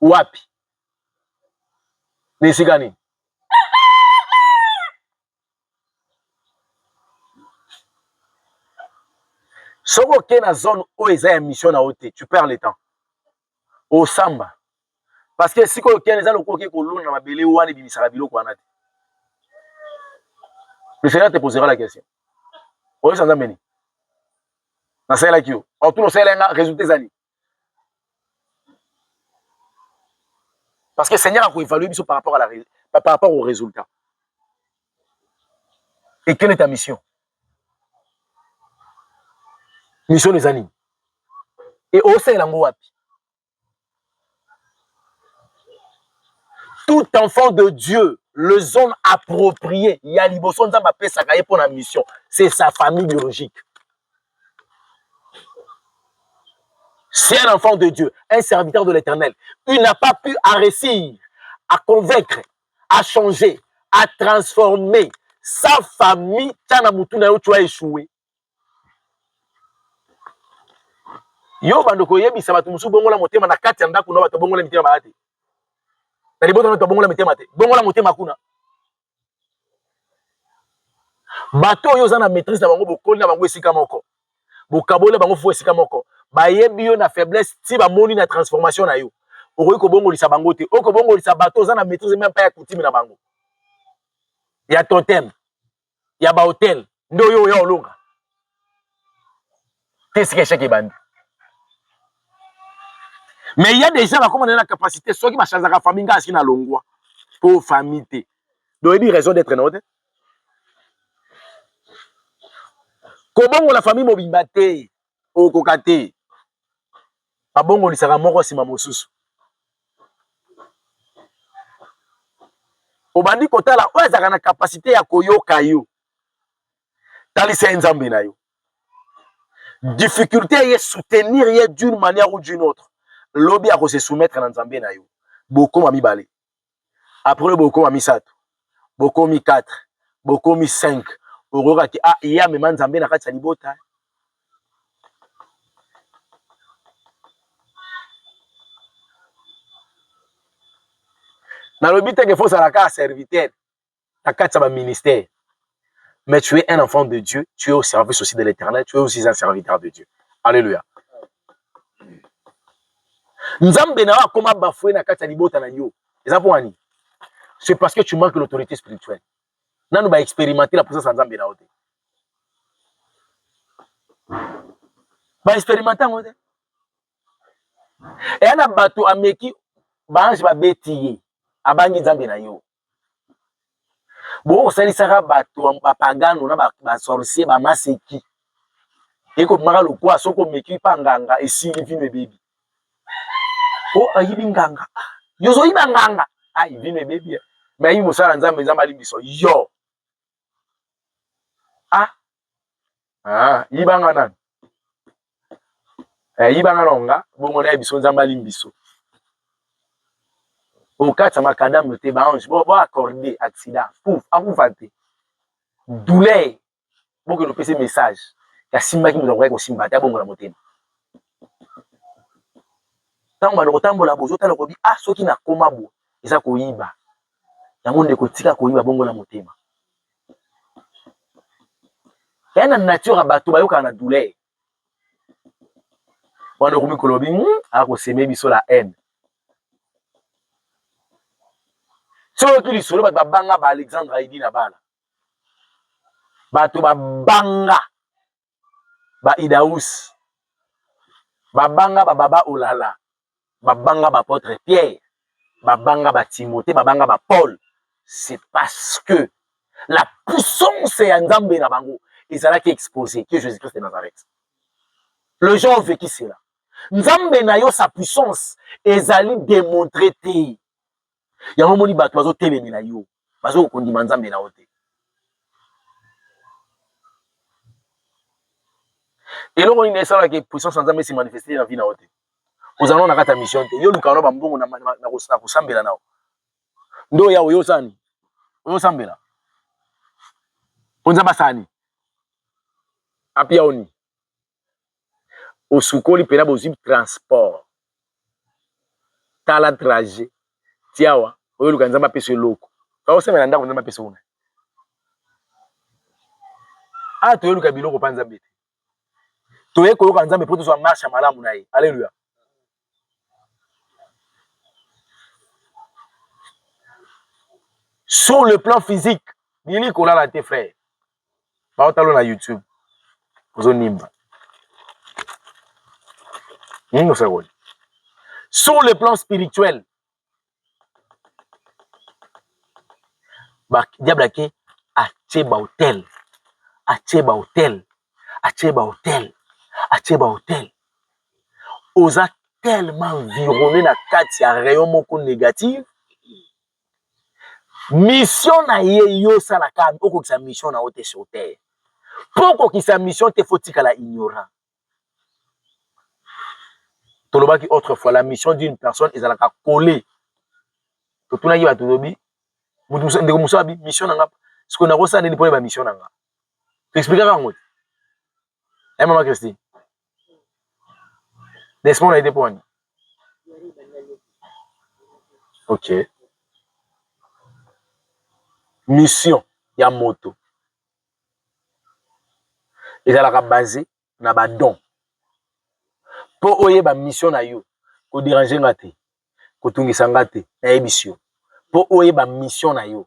Wapi? Nesigani. Si tu es dans zone où il y a une mission à côté, tu perds le temps. Au samba. Parce que si tu es dans le côté où il y a une mission, le Seigneur te posera la question. Oui, ça n'a pas c'est là qui est. En tout cas, c'est résultat zani. Parce que le Seigneur a évalué par rapport au résultat. Et quelle est ta mission? Mission des animes. Et au sein de l'angoapi. Tout enfant de Dieu, le zone appropriée, il y a l'Iboson Nzamba Sakaye pour la mission. C'est sa famille biologique. C'est un enfant de Dieu, un serviteur de l'Éternel. Il n'a pas pu réussir à convaincre, à changer, à transformer sa famille. Tu as échoué. Yo bandoko yebisa batu musu bongola motema na kati ya ndako na bato bongola mitema baate. Na libota na bongola mitema te. Bongola motema kuna. Bato yo za na maîtrise na bango bokoli na bango esika moko. Bokabola bango fu esika moko. Ba yebi yo na faiblesse ti ba moni na transformation na yo. Okoyi ko bongolisa bango te. Oko bongolisa bato za na maîtrise même pas ya coutume na bango. Ya totem. Ya ba hôtel. Ndo yo ya olonga. Qu'est-ce que chèque bandi? Mais il y a des gens qui ont la capacité, ceux qui ont changé la famille, qui ont longwa pour famille. Donc il y a raison d'être noté. Comment la famille mobile au kokate? Pas bon, on sera mort si maman sous. Au bandi kota la, ouais, ça a la capacité à koyo kayo. Tali c'est nzambe na yo. Difficulté est soutenir d'une manière ou d'une autre. Lobby a se soumettre à nzambe na yo. Beaucoup m'a mis balé. Après beaucoup m'a mis 7. Beaucoup mis 4. Beaucoup mis 5. Aurora qui a il y a même nzambe na kati libota. Na lobby te que faut ça la carte serviteur. Ta kati sa ministère. Mais tu es un enfant de Dieu, tu es au service aussi de l'Éternel, tu es aussi un serviteur de Dieu. Alléluia. Nzambe na koma bafoué na kati libota na yo. C'est parce que tu manques l'autorité spirituelle. Nous va expérimenter la présence de Nzambe na ote. Va expérimenter en ote. Et ana bato ameki bange ba betiye abangi Nzambe na yo. Bon, ça sera bato ba pagano na ba sorcier ba maseki. Et ko mara lo kwa soko meki panganga esili vime baby. Oh, ayibi nganga. Yozo yiba nganga. Ah, vime baby. Mais il mosala Nzambe Nzambe alimbiso. Yo. Yibanga nan. Yibanga longa, bongo na biso Nzambe alimbiso. Au cas ça macadam te bange, bon accorder accident. Pouf, avouate. Douleur. Bon que nous passer message. Ya simba qui nous envoie ko simba ta bongo la motema. Tant ba lokotambo la bozo ta lokobi soki na koma bo. Eza ko yiba. Yango ndeko tika ko yiba bongo la motema. Il y a une nature à bateau, il y a une douleur. On a remis Kolobi, on a semé la haine. Si on a dit que Banga Alexandre Haïdi Nabala, Bato Banga Ba Idaous, Banga Baba Olala, Banga Apôtre Pierre, Banga Timothée, Banga Paul, c'est parce que la puissance est en Nzambe na bango. Et c'est là qui est exposé, que Jésus-Christ de Nazareth. Les gens ont vécu cela. Nzambe na yo sa puissance ezali démontré te. Yango moni bato bazo telemi na yo. Bazo kondima Nzambe na yo te. Et là on est ça que puissance Nzambe se manifester dans vie na yo te. Ozana na kata mission te. Yo lukano ba mbongo na kosambela na yo. Ndo ya yo sani. Yo sambela. Ponza basani. Apia oni. Osukoli pena bozim transport. Tala trajet. Tiawa. Oyo luka Nzambe apeso eloko. Fa osemela ndako Nzambe apeso una. Ah to luka biloko pa Nzambe te. To ye koyoka Nzambe po to so marche malamu na ye. Alléluia. Sur le plan physique, nini kolala tes frères. Ba otalo na YouTube. Ozo nimba. Sur le plan spirituel, diable qui acheba hôtel, acheba hôtel, acheba hôtel, acheba hôtel. Oza tellement environné na kati ya rayon moko négatif. Mission na ye yo salaka oko kisa mission na ote sur terre. Poko kisa mission te fotika la ignorant. Tolobaki autrefois la mission d'une personne ezalaka collée. Totuna ki batulobi ndeko musabi mission nanga ce qu'on a ressenti ni pour ba mission nanga. T'expliquer kango. Eh maman Christine. Laisse-moi aider pour moi. OK. Mission ya moto. Ezalaka basé na ba don. Po oyeba mission na yo ko déranger ngate, ko tungisa ngate na émission. Po oyeba mission na yo.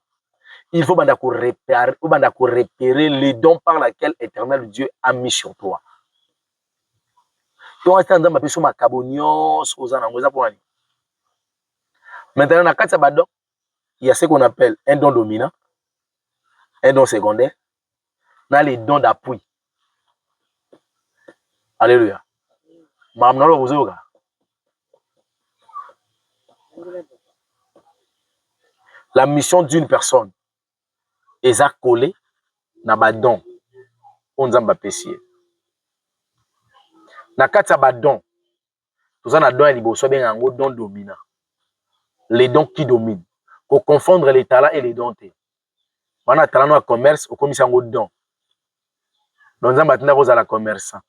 Il faut banda ko repérer les dons par lesquels Éternel Dieu a mis sur toi. Donc c'est dans ma peso makabonios aux anangoza pour ani. Maintenant na kati ba don, il y a ce qu'on appelle un don dominant, un don secondaire, na les dons d'appui. Alléluia. Mamnalo bozoga. La mission d'une personne est collée na ba don on Nzamba pesier. Na kati ba don, tous na don ya liboso ben yango don dominant. Les dons qui dominent. Pour confondre les talents et les dons. On a talent au commerce, au commissaire au don. Donc Nzamba tina ko la commerçant.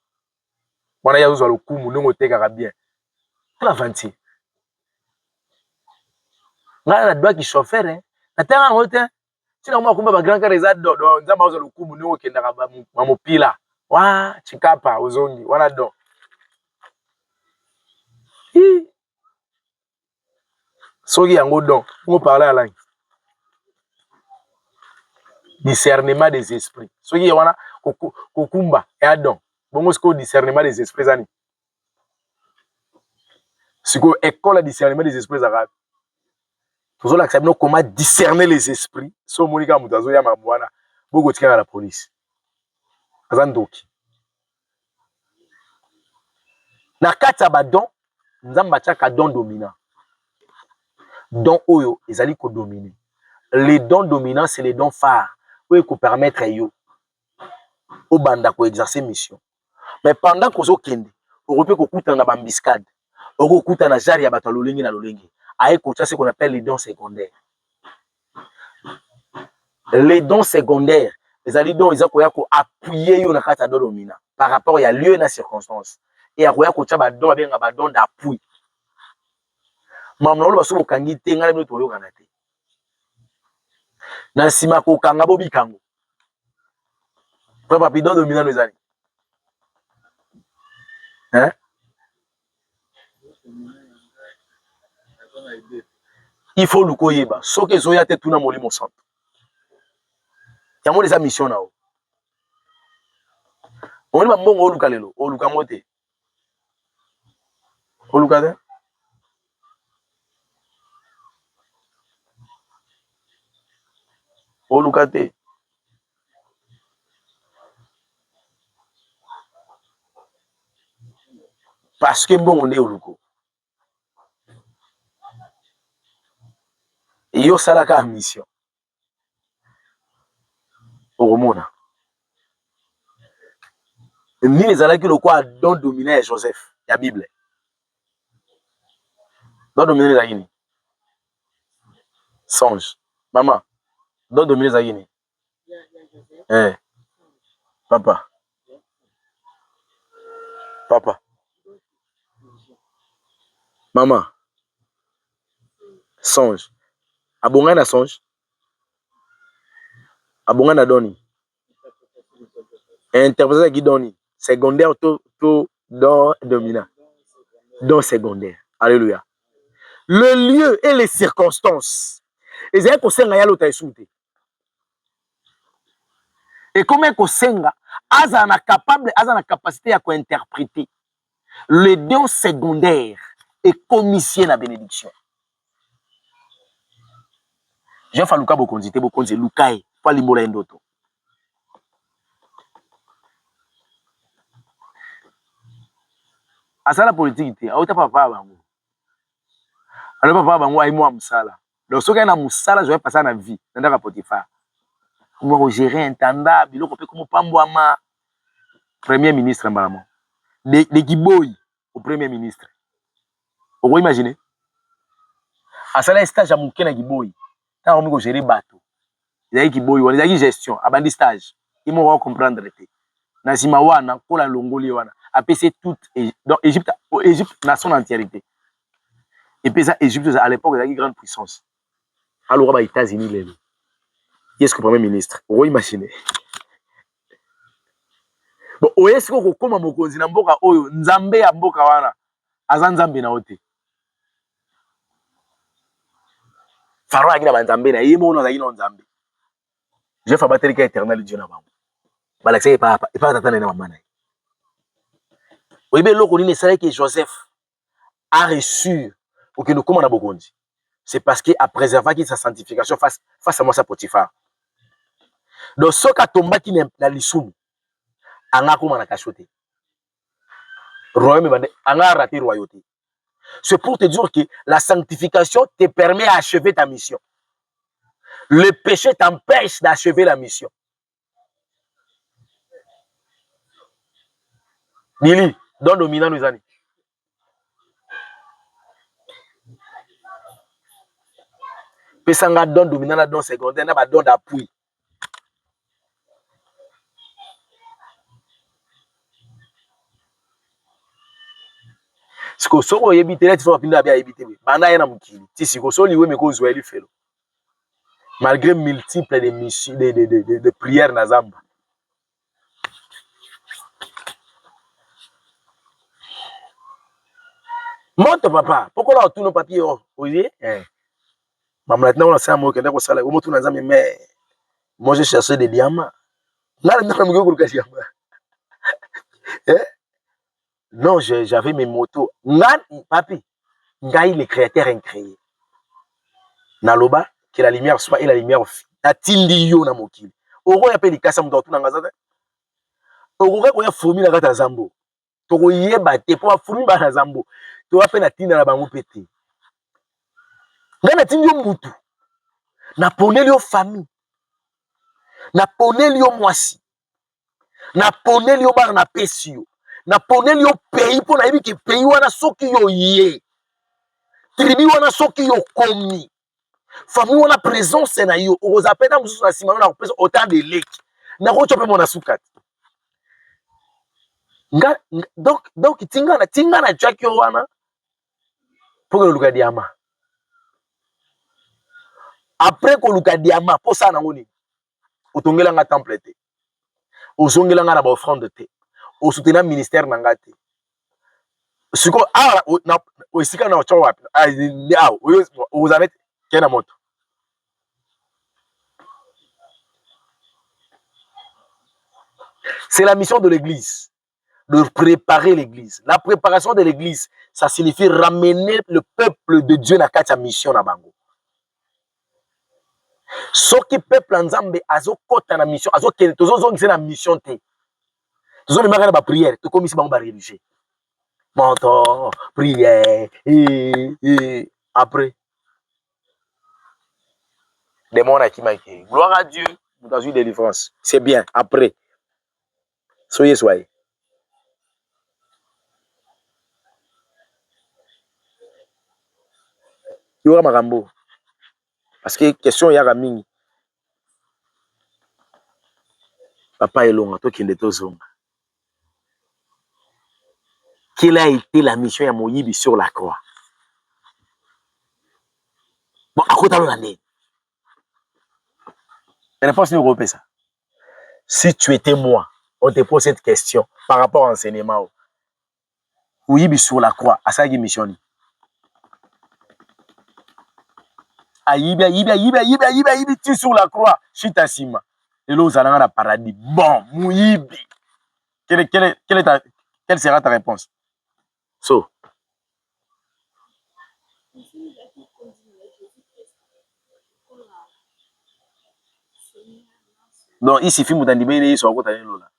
On a yazo le coup munongo tekaka bien. La venti. Nga na doit qui chauffeur hein. Na tanga ngote. Tina mo kumba ba grand car ezad do Nzamba ozo le coup munongo kendaka ba mopila. Wa chikapa ozongi wana don. Soki yango don, on parler à la discernement des esprits. Soki wana kokumba et don. Bongo siko discernement des esprits ani. Siko école discernement des esprits arabes. Toujours là que comment discerner les esprits. So monika mutazo ya mabwana. Boko tika la police. Azandoki. Na kata ba don, Nzamba tchaka don dominant. Don oyo ezali ko dominer. Les dons dominants c'est les dons phares. Oyo ko permettre yo au banda ko exercer mission. Mais pendant qu'on zo kende, on peut ko kuta na bambiscade. On kuta na jari ya bato lolengi na lolengi. Aye ko ce qu'on appelle les dons secondaires. Les dons secondaires, les ali dons ils ko appuyer yo na kata don dominant par rapport à lieu na circonstance. Et akoya ko tcha ba don benga ba don d'appui. Mamna lo baso kangi te ngala mito yo kanate. Na sima ko kanga bobi kango. Papa don dominant nos ali. Hein? Il faut le koyeba. So que zoya te tuna molimo santo. Yamo les mission na o. On va mbongo oluka lelo, oluka mote. Oluka de? Oluka te. parce que bon on est oluko et yo salaka mission okomona nini ezalaki lokwa don dominé ya Joseph ya Bible don dominé ezalaki nini songe mama don dominé ezalaki nini papa mama songe abongani na songe abongani na doni interprétation qui donne secondaire to don dominant don secondaire alléluia le lieu et les circonstances ezali kosenga ya lota esu te ekoma kosenga aza na capable aza na capacité ya kointerpréter le don secondaire ekomisi na bénédiction jean faluka bokonzi te bokonzi luka ye po alimbola ye ndoto asala politique te auta papa bango alors papa bango ayi mwa musala donc soki ayi na musala je vais passer na vie na ndaka Potifar comment gérer intendant biloko pe comme pambwama premier ministre mbala de Giboy au premier ministre on imaginer asala stage à muke na Giboy tant on ko gérer bateau ezali Giboy wana ezali gestion abandi stage il m'a comprendre te na sima wana kola longoli wana apc toute donc Égypte nation entièreté et puis ça Égypte à l'époque ezali grande puissance alors ba États-Unis lelo est-ce que premier ministre on imaginer bon oyesi ko kokoma mokonzi na mboka oyo nzambe ya mboka wana aza nzambe na ote Pharaon akina banzambe na yemo na zakina nzambe je fa bateli ka éternel Dieu na bango balakse papa et pas tata na mama na oyibe loko nini c'est que Joseph a reçu pour que nous comment na bokonzi c'est parce que a préservé sa sanctification face à moi sa Potifar donc soka tombaki na lisumu anga koma na kachote royaume bande anga raté royauté. C'est pour te dire que la sanctification te permet d'achever ta mission. Le péché t'empêche d'achever la mission. Nili, don dominant nous années. Pesanga don dominant la don secondaire, n'a pas don d'appui. Siko soko yebite là tu vas pinda bien yebite. Bana yana mukili. Ti siko so liwe me ko zo eli felo. Malgré multiples de missions de prières na zamba. Monte papa, pourquoi là tout nos papiers oye maman maintenant on sait moi que ndako sala omo tout na zamba mais moi j'ai cherché des diamants. Là ndako mgo ko diamants. Non, j'avais mes motos. Papi, Ngai le créateur incréé. Naloba, que la lumière soit et la lumière natindi yo na mokili. Oro ya pe likasa muto tuna ngazata. Oro ko ya fourmi na kata zambo. Toko yeba te po fourmi ba na zambo. To wa pe na tinda na bango pete. Nga na tindi yo mutu. Na poneli yo famille. Na poneli yo mwasi. Na poneli yo bana na pesi yo. Na poneli yo pays po na yebi ke pays wana soki yo ye. Tribu wana soki yo komi. Famille wana présence na yo. Oza peta mususu na sima na kopesa autant de leki. Na ko chope mona sukati. Donc tinga na chaki wana pour que luka diama. Après que luka diama pour ça na ngoni. Otongela nga temple te. Ozongela nga na ba offrande te. O soutenir ministère na ngate. Siko na osika na ocho wapi. Ozarete kena moto. C'est la mission de l'église de préparer l'église. La préparation de l'église, ça signifie ramener le peuple de Dieu na kati ya mission na bango. Soki peuple nzambe azokota na mission, azokende tozozongisa na mission te. Tozomemaka na ba prière, tokomisi bango ba religieux. mentor, prière, et après. Démon à qui m'a écrit. Gloire à Dieu, dans une délivrance. C'est bien, après. Soyez. Il y aura Marambo. Parce que question, il y a Ramini. Papa est long, toi qui es de zone. Quelle a été la mission de Moïbi sur la croix? Bon, à côté de l'année. La réponse n'est pas ça. Si tu étais moi, on te pose cette question par rapport à l'enseignement. Moïbi sur la croix, à sa mission. Aïbi, tu sur la croix, chita sima. Et là, vous allez dans le paradis. Bon, Moïbi. Quelle sera ta réponse? So. Donc, il suffit de vous dire que vous avez là.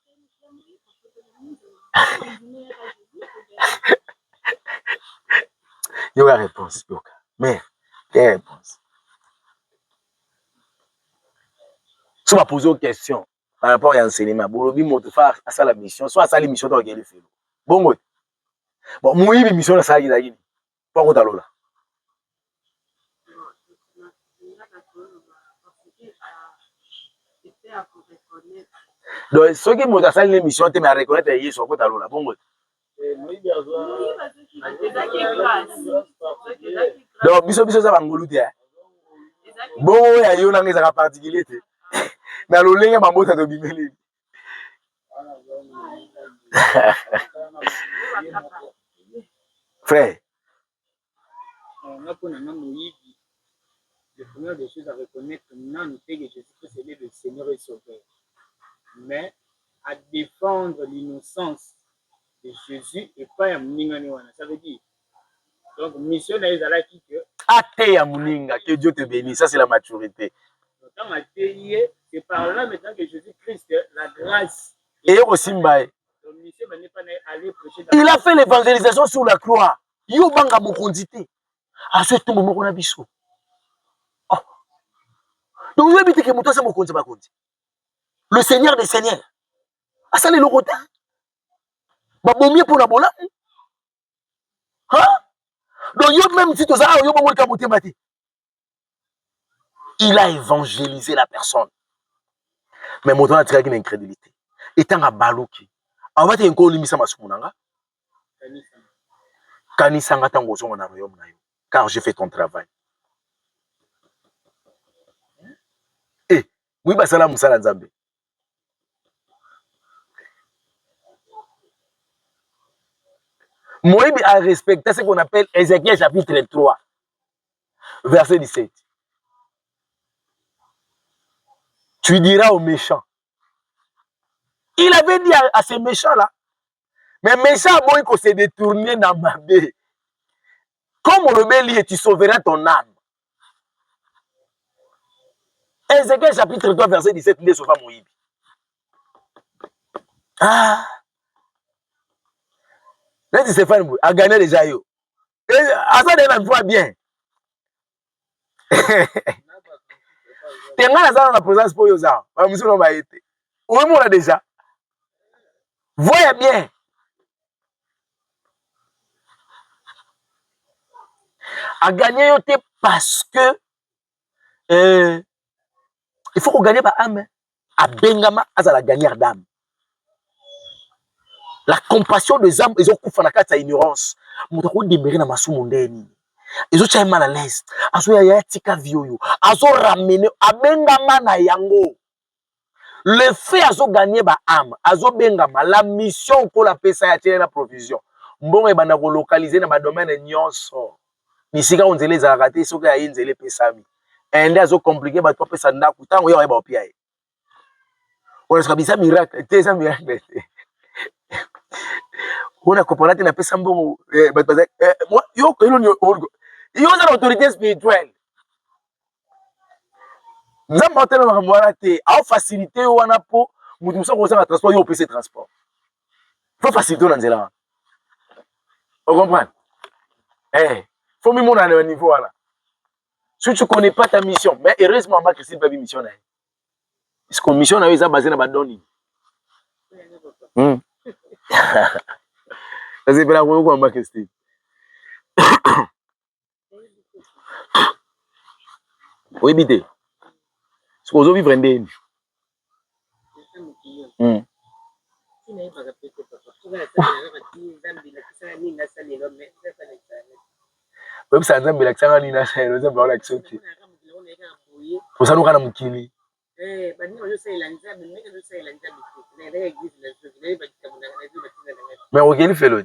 Il y aura réponse. Mais, quelle réponse? Si on va poser une question par rapport à l'enseignement, Bolobi Motofa à ça la mission, soit à ça l'émission dans laquelle il fait. Bon, moi, il y a une mission dans ça qui est là. Pas où t'as là. Donc, ceux qui m'ont dit ça l'émission, tu m'as reconnaître hier sur quoi t'as là. Bon, donc, biso ça va ngoluti. Bon, il y a eu un cas particulier. Mais le lien ma moto de bimeli. Frère. La première des choses à reconnaître, non, que Jésus-Christ est le Seigneur et Sauveur. Mais à défendre l'innocence de Jésus et pas à Mouninganiwana. Ça veut dire, donc, mission là, ils allaient qui que. Athée à Mouninga, que Dieu te bénisse. Ça, c'est la maturité. Donc, quand Athée, c'est par là maintenant que Jésus-Christ, la grâce. Et aussi, Mbaye. Il a fait l'évangélisation sur la croix. Yo banga mokondité. À ce temps, on a biso. Oh. Donc, vous habitez que mon c'est mokondi bakondi. Le Seigneur des Seigneurs. Ah, ça, les locaux. Babomie pour la bola. Hein? Donc, yo même si tu as yo bon kaboté mati. Il a évangélisé la personne. Mais mon temps a tiré une incrédulité. Étant à Balouki. En fait, il y a encore limite à ma soumounanga. Kanisanga tango zonga na royaume na yo. Car j'ai fait ton travail. Eh, oui, bah salam musala nzambe. Moïse a respecté ce qu'on appelle Ézéchiel chapitre 3, verset 17. Tu diras aux méchants. Il avait dit à ces méchants-là, mais méchants, bon, il s'est détourné dans ma baie. Comme rebelle, tu sauveras ton âme. Ézéchiel chapitre 3, verset 17, il est sauvé Moïse. Ah! Là, tu sais faire à gagner déjà. Et à ça, il voit bien. Tu es dans la présence pour eux. Oui, moi, déjà. Voyez bien. À gagner, parce que il faut qu'on gagne par âme. À Bengama, à la gagnère d'âme. La compassion des âmes, ils ont coupé la carte à ignorance. Ils ont mal à l'aise. Ils ont ramené à Bengama na yango. Le fait à gagner par âme, à Bengama, la mission pour la paix, ça a la provision. Bon, et ben, on localiser dans le domaine nyonso. Ici, quand on dit les aratés, c'est qu'il y a des pesami. Et là, c'est compliqué, mais tu peux ça n'a coûté, on y a un pied. On a dit ça miracle, c'est un miracle. On a compris que la paix c'est bon. Moi, yo, yo, c'est l'autorité spirituelle. Nous avons monté dans la moralité, à faciliter ou à pour nous sommes au transport, yo, PC transport. Faut faciliter dans là. On comprend? Eh, faut me montrer le niveau là. Si tu ne connais pas ta mission, mais heureusement, ma Christine pas mission. Parce que mission est basée dans la donne. Ça c'est pour la première ma Christine. Oui, bité. Ce que vous vivez vendez. Même ça nzambe la tsanga ni na shelo nzambe wala kisote. Pour ça nous kana mukili. Mais ogeli felo.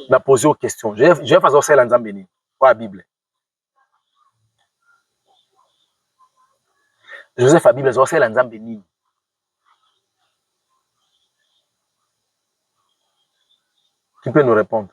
Na poser aux questions. Je vais faire ça nzambe ni. Quoi la Bible. Joseph a Bible ça nzambe ni. Qui peut nous répondre?